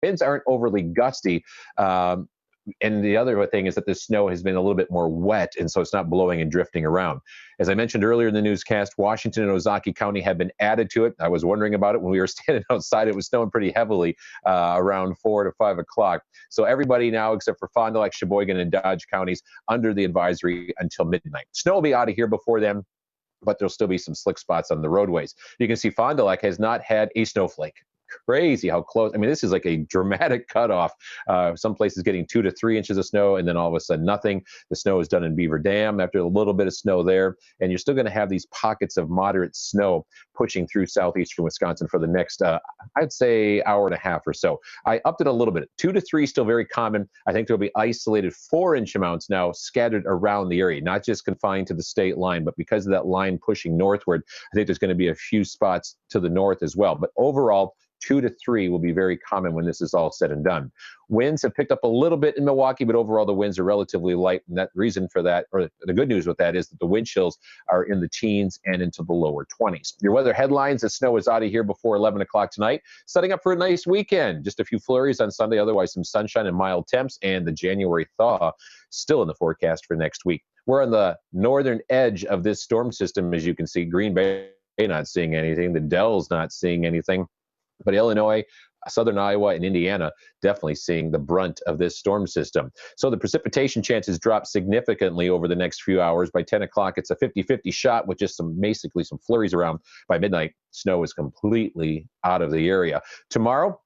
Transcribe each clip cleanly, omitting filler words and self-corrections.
winds aren't overly gusty. And the other thing is that the snow has been a little bit more wet, and so it's not blowing and drifting around. As I mentioned earlier in the newscast, Washington and Ozaukee County have been added to it. I was wondering about it when we were standing outside. It was snowing pretty heavily around 4 to 5 o'clock. So everybody now, except for Fond du Lac, Sheboygan, and Dodge counties, under the advisory until midnight. Snow will be out of here before then, but there'll still be some slick spots on the roadways. You can see Fond du Lac has not had a snowflake. Crazy how close. I mean, this is like a dramatic cutoff. Some places getting 2 to 3 inches of snow, and then all of a sudden nothing. The snow is done in Beaver Dam after a little bit of snow there, and you're still going to have these pockets of moderate snow pushing through southeastern Wisconsin for the next, I'd say, hour and a half or so. I upped it a little bit. 2 to 3 still very common. I think there'll be isolated 4-inch amounts now scattered around the area, not just confined to the state line, but because of that line pushing northward, I think there's going to be a few spots to the north as well. But overall, 2 to 3 will be very common when this is all said and done. Winds have picked up a little bit in Milwaukee, but overall the winds are relatively light. And that reason for that, or the good news with that, is that the wind chills are in the teens and into the lower 20s. Your weather headlines: the snow is out of here before 11 o'clock tonight, setting up for a nice weekend. Just a few flurries on Sunday, otherwise some sunshine and mild temps, and the January thaw still in the forecast for next week. We're on the northern edge of this storm system, as you can see. Green Bay not seeing anything. The Dells not seeing anything. But Illinois, southern Iowa, and Indiana definitely seeing the brunt of this storm system. So the precipitation chances drop significantly over the next few hours. By 10 o'clock, it's a 50-50 shot with just basically some flurries around. By midnight, snow is completely out of the area. Tomorrow,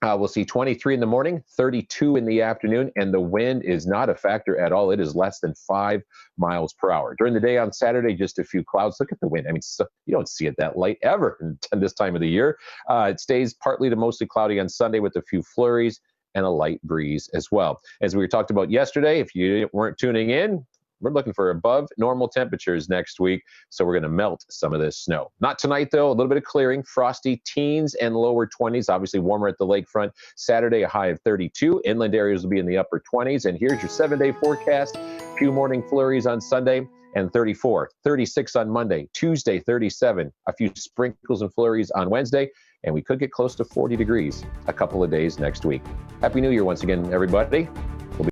we'll see 23 in the morning, 32 in the afternoon, and the wind is not a factor at all. It is less than 5 miles per hour. During the day on Saturday, just a few clouds. Look at the wind. I mean, you don't see it that light ever in this time of the year. It stays partly to mostly cloudy on Sunday with a few flurries and a light breeze as well. As we talked about yesterday, if you weren't tuning in, we're looking for above normal temperatures next week, so we're going to melt some of this snow. Not tonight, though. A little bit of clearing. Frosty teens and lower 20s. Obviously warmer at the lakefront. Saturday, a high of 32. Inland areas will be in the upper 20s. And here's your 7-day forecast. A few morning flurries on Sunday, and 34. 36 on Monday. Tuesday, 37. A few sprinkles and flurries on Wednesday. And we could get close to 40 degrees a couple of days next week. Happy New Year once again, everybody.